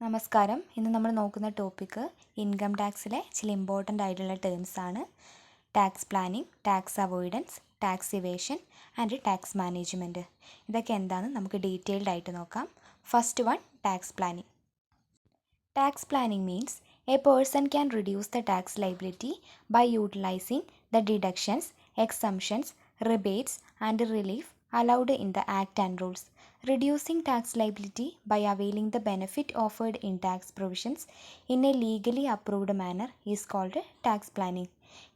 നമസ്കാരം. ഇന്ന് നമ്മൾ നോക്കുന്ന ടോപ്പിക്ക് ഇൻകം ടാക്സിലെ ചില ഇമ്പോർട്ടൻ്റ് ആയിട്ടുള്ള ടേംസ് ആണ്. Tax planning, tax avoidance, tax evasion and tax management. ഇതൊക്കെ എന്താണെന്ന് നമുക്ക് ഡീറ്റെയിൽഡ് ആയിട്ട് നോക്കാം. First one, tax planning. Tax planning means a person can reduce the tax liability by utilising the deductions, exemptions, rebates and relief allowed in the Act and rules. Reducing tax liability by availing the benefit offered in tax provisions in a legally approved manner is called tax planning.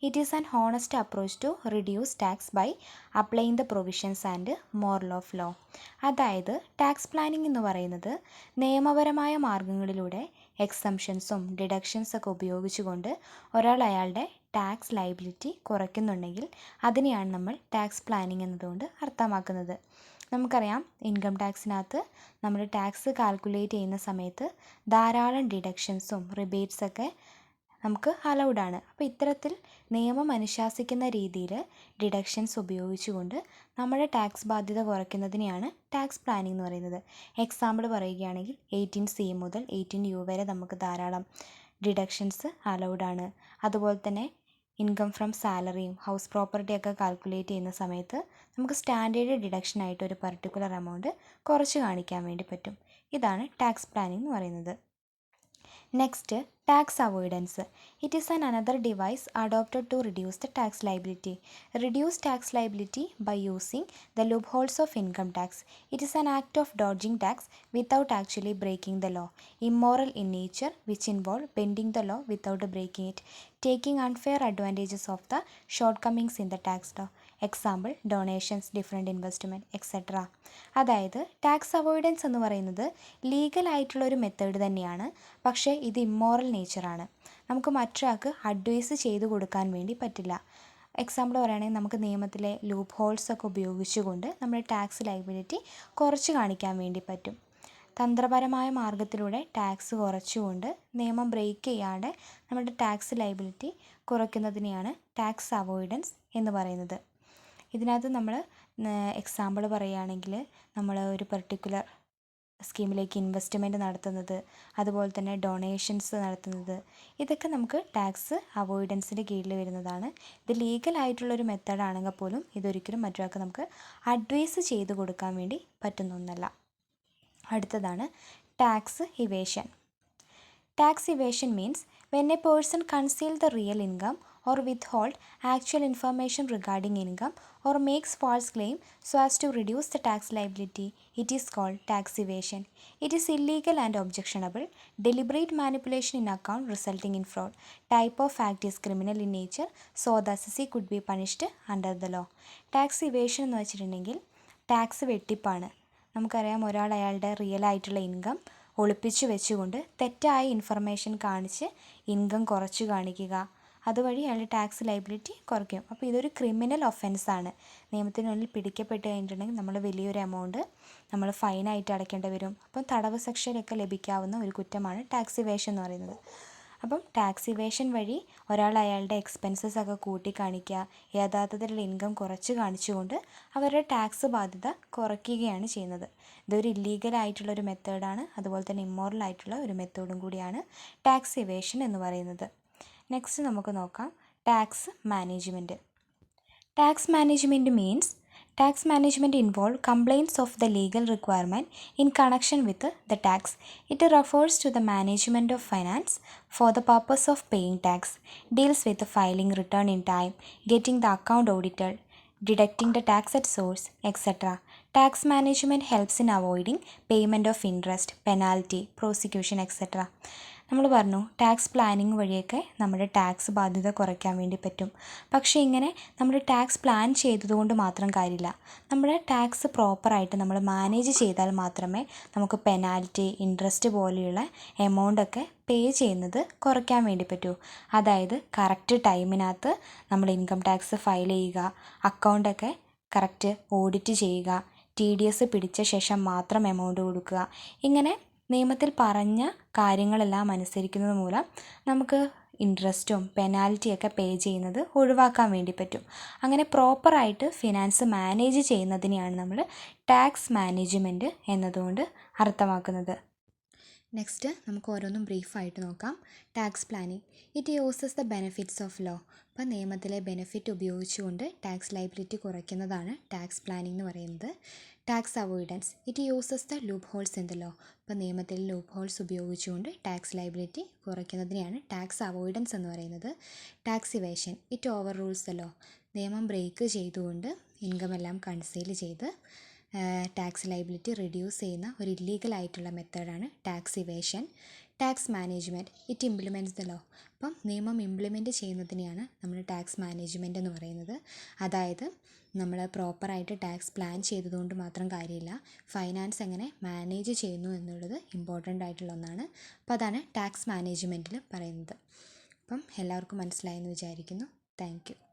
It is an honest approach to reduce tax by applying the provisions and moral of law. അതായത് tax planning എന്ന് പറയുന്നത് നിയമപരമായ മാർഗങ്ങളിലൂടെ എക്സംഷൻസും ഡിഡക്ഷൻസൊക്കെ ഉപയോഗിച്ചുകൊണ്ട് ഒരാൾ അയാളുടെ tax liability കുറയ്ക്കുന്നുണ്ടെങ്കിൽ അതിനെയാണ് നമ്മൾ ടാക്സ് പ്ലാനിങ് എന്നതുകൊണ്ട് അർത്ഥമാക്കുന്നത്. നമുക്കറിയാം, ഇൻകം ടാക്സിനകത്ത് നമ്മൾ ടാക്സ് കാൽക്കുലേറ്റ് ചെയ്യുന്ന സമയത്ത് ധാരാളം ഡിഡക്ഷൻസും റിബേറ്റ്സൊക്കെ നമുക്ക് അലൗഡാണ്. അപ്പോൾ ഇത്തരത്തിൽ നിയമം അനുശാസിക്കുന്ന രീതിയിൽ ഡിഡക്ഷൻസ് ഉപയോഗിച്ചുകൊണ്ട് നമ്മുടെ ടാക്സ് ബാധ്യത കുറയ്ക്കുന്നതിനെയാണ് ടാക്സ് പ്ലാനിംഗ് എന്ന് പറയുന്നത്. എക്സാമ്പിൾ പറയുകയാണെങ്കിൽ 18C മുതൽ 18U വരെ നമുക്ക് ധാരാളം ഡിഡക്ഷൻസ് അലൗഡാണ്. അതുപോലെ തന്നെ ഇൻകം ഫ്രം സാലറിയും ഹൗസ് പ്രോപ്പർട്ടിയൊക്കെ കാൽക്കുലേറ്റ് ചെയ്യുന്ന സമയത്ത് നമുക്ക് സ്റ്റാൻഡേർഡ് ഡിഡക്ഷനായിട്ട് ഒരു പർട്ടിക്കുലർ എമൗണ്ട് കുറച്ച് കാണിക്കാൻ വേണ്ടി പറ്റും. ഇതാണ് ടാക്സ് പ്ലാനിംഗ് എന്ന് പറയുന്നത്. Next, tax avoidance. It is another device adopted to reduce the tax liability. Reduce tax liability by using the loopholes of income tax. It is an act of dodging tax without actually breaking the law. Immoral in nature, which involve bending the law without breaking it. Taking unfair advantages of the shortcomings in the tax law. Example donations, different investment etcetera. അതായത് tax avoidance എന്ന് പറയുന്നത് ലീഗലായിട്ടുള്ളൊരു method തന്നെയാണ്, പക്ഷേ ഇത് immoral നേച്ചറാണ്. നമുക്ക് മറ്റൊരാൾക്ക് advice ചെയ്തു കൊടുക്കാൻ വേണ്ടി പറ്റില്ല. എക്സാമ്പിൾ പറയുകയാണെങ്കിൽ നമുക്ക് നിയമത്തിലെ ലൂപ്പ് ഹോൾസൊക്കെ ഉപയോഗിച്ചുകൊണ്ട് നമ്മുടെ ടാക്സ് ലൈബിലിറ്റി കുറച്ച് കാണിക്കാൻ വേണ്ടി പറ്റും. തന്ത്രപരമായ മാർഗത്തിലൂടെ ടാക്സ് കുറച്ചുകൊണ്ട് നിയമം ബ്രേക്ക് ചെയ്യാതെ നമ്മുടെ ടാക്സ് ലൈബിലിറ്റി കുറയ്ക്കുന്നതിനെയാണ് ടാക്സ് അവോയ്ഡൻസ് എന്ന് പറയുന്നത്. ഇതിനകത്ത് നമ്മൾ എക്സാമ്പിൾ പറയുകയാണെങ്കിൽ നമ്മൾ ഒരു പർട്ടിക്കുലർ സ്കീമിലേക്ക് ഇൻവെസ്റ്റ്മെൻറ്റ് നടത്തുന്നത്, അതുപോലെ തന്നെ ഡൊണേഷൻസ് നടത്തുന്നത്, ഇതൊക്കെ നമുക്ക് ടാക്സ് അവോയ്ഡൻസിൻ്റെ കീഴിൽ വരുന്നതാണ്. ഇത് ലീഗലായിട്ടുള്ളൊരു മെത്തേഡാണെങ്കിൽ പോലും ഇതൊരിക്കലും മറ്റൊരാൾക്ക് നമുക്ക് അഡ്വൈസ് ചെയ്ത് കൊടുക്കാൻ വേണ്ടി പറ്റുന്ന ഒന്നല്ല. അടുത്തതാണ് tax evasion. Tax evasion means when a person conceals the real income or withhold actual information regarding income or makes false claim so as to reduce the tax liability, it is called tax evasion. It is illegal and objectionable. Deliberate manipulation in account resulting in fraud. Type of act is criminal in nature, so the assessee could be punished under the law. Tax evasion എന്ന് വെച്ചിട്ടുണ്ടെങ്കിൽ tax വെട്ടിപ്പാണ്. നമുക്കറിയാം, ഒരാൾ അയാളുടെ real ആയിട്ടുള്ള income ഒളിപ്പിച്ച് വെച്ചുകൊണ്ട് തെറ്റായ information കാണിച്ച് ഇൻകം കുറച്ച് കാണിക്കുക, അതുവഴി അയാളുടെ ടാക്സ് ലൈബിലിറ്റി കുറയ്ക്കും. അപ്പോൾ ഇതൊരു ക്രിമിനൽ ഒഫൻസാണ്. നിയമത്തിനുള്ളിൽ പിടിക്കപ്പെട്ട് കഴിഞ്ഞിട്ടുണ്ടെങ്കിൽ നമ്മൾ വലിയൊരു എമൗണ്ട് നമ്മൾ ഫൈനായിട്ട് അടയ്ക്കേണ്ടി വരും. അപ്പം തടവ് ശിക്ഷയൊക്കെ ലഭിക്കാവുന്ന ഒരു കുറ്റമാണ് ടാക്സ് ഇവേഷൻ എന്ന് പറയുന്നത്. അപ്പം ടാക്സ് ഇവേഷൻ വഴി ഒരാൾ അയാളുടെ എക്സ്പെൻസസ് ഒക്കെ കൂട്ടി കാണിക്കുക, യഥാർത്ഥത്തിലുള്ള ഇൻകം കുറച്ച് കാണിച്ചുകൊണ്ട് അവരുടെ ടാക്സ് ബാധ്യത കുറയ്ക്കുകയാണ് ചെയ്യുന്നത്. ഇതൊരു ഇല്ലീഗലായിട്ടുള്ളൊരു മെത്തേഡാണ്, അതുപോലെ തന്നെ ഇമ്മോറൽ ആയിട്ടുള്ള ഒരു മെത്തേഡും കൂടിയാണ് ടാക്സ് ഇവേഷൻ എന്ന് പറയുന്നത്. നെക്സ്റ്റ് നമുക്ക് നോക്കാം tax management. Tax management means tax management involves complaints of the legal requirement in connection with the tax. It refers to the management of finance for the purpose of paying tax, deals with the filing return in time, getting the account audited, deducting the tax at source, etc. Tax management helps in avoiding payment of interest, penalty, prosecution, etc. നമ്മൾ പറഞ്ഞു tax planning വഴിയൊക്കെ നമ്മുടെ tax ബാധ്യത കുറയ്ക്കാൻ വേണ്ടി പറ്റും. പക്ഷേ ഇങ്ങനെ നമ്മൾ ടാക്സ് പ്ലാൻ ചെയ്തതുകൊണ്ട് മാത്രം കാര്യമില്ല. നമ്മുടെ ടാക്സ് പ്രോപ്പറായിട്ട് നമ്മൾ മാനേജ് ചെയ്താൽ മാത്രമേ നമുക്ക് പെനാൽറ്റി, ഇൻട്രസ്റ്റ് പോലെയുള്ള എമൗണ്ടൊക്കെ പേ ചെയ്യുന്നത് കുറയ്ക്കാൻ വേണ്ടി പറ്റൂ. അതായത് കറക്റ്റ് ടൈമിനകത്ത് നമ്മൾ ഇൻകം ടാക്സ് ഫയൽ ചെയ്യുക, അക്കൗണ്ടൊക്കെ കറക്റ്റ് ഓഡിറ്റ് ചെയ്യുക, TDS പിടിച്ച ശേഷം മാത്രം എമൗണ്ട് കൊടുക്കുക. ഇങ്ങനെ നിയമത്തിൽ പറഞ്ഞ കാര്യങ്ങളെല്ലാം അനുസരിക്കുന്നത് മൂലം നമുക്ക് ഇൻട്രസ്റ്റും പെനാൽറ്റിയൊക്കെ പേ ചെയ്യുന്നത് ഒഴിവാക്കാൻ വേണ്ടി പറ്റും. അങ്ങനെ പ്രോപ്പറായിട്ട് ഫിനാൻസ് മാനേജ് ചെയ്യുന്നതിനെയാണ് നമ്മൾ ടാക്സ് മാനേജ്മെൻറ്റ് എന്നതുകൊണ്ട് അർത്ഥമാക്കുന്നത്. നെക്സ്റ്റ് നമുക്ക് ഓരോന്നും ബ്രീഫായിട്ട് നോക്കാം. Tax planning. It uses the benefits of law. അപ്പോൾ നിയമത്തിലെ ബെനിഫിറ്റ് ഉപയോഗിച്ചുകൊണ്ട് ടാക്സ് ലയബിലിറ്റി കുറയ്ക്കുന്നതാണ് ടാക്സ് പ്ലാനിംഗ് എന്ന് പറയുന്നത്. Tax avoidance. It uses the loopholes in the law. അപ്പോൾ നിയമത്തിൽ ലൂപ്പ് ഹോൾസ് ഉപയോഗിച്ചുകൊണ്ട് ടാക്സ് ലയബിലിറ്റി കുറയ്ക്കുന്നതിനെയാണ് ടാക്സ് അവോയ്ഡൻസ് എന്ന് പറയുന്നത്. Tax evasion. It overrules the law. നിയമം ബ്രേക്ക് ചെയ്തുകൊണ്ട് ഇൻകം എല്ലാം കൺസീൽ ചെയ്ത് ടാക്സ് ലയബിലിറ്റി റിഡ്യൂസ് ചെയ്യുന്ന ഒരു ഇല്ലീഗലായിട്ടുള്ള മെത്തേഡാണ് tax evasion. Tax management. It implements the law. അപ്പം നിയമം ഇംപ്ലിമെൻറ്റ് ചെയ്യുന്നതിനെയാണ് നമ്മൾ ടാക്സ് മാനേജ്മെൻറ്റ് എന്ന് പറയുന്നത്. അതായത് നമ്മൾ പ്രോപ്പറായിട്ട് ടാക്സ് പ്ലാൻ ചെയ്തതുകൊണ്ട് മാത്രം കാര്യമില്ല, ഫൈനാൻസ് എങ്ങനെ മാനേജ് ചെയ്യുന്നു എന്നുള്ളത് ഇമ്പോർട്ടൻ്റ് ആയിട്ടുള്ള ഒന്നാണ്. അപ്പോൾ അതാണ് ടാക്സ് മാനേജ്മെൻറ്റിൽ പറയുന്നത്. അപ്പം എല്ലാവർക്കും മനസ്സിലായെന്ന് വിചാരിക്കുന്നു. Thank you.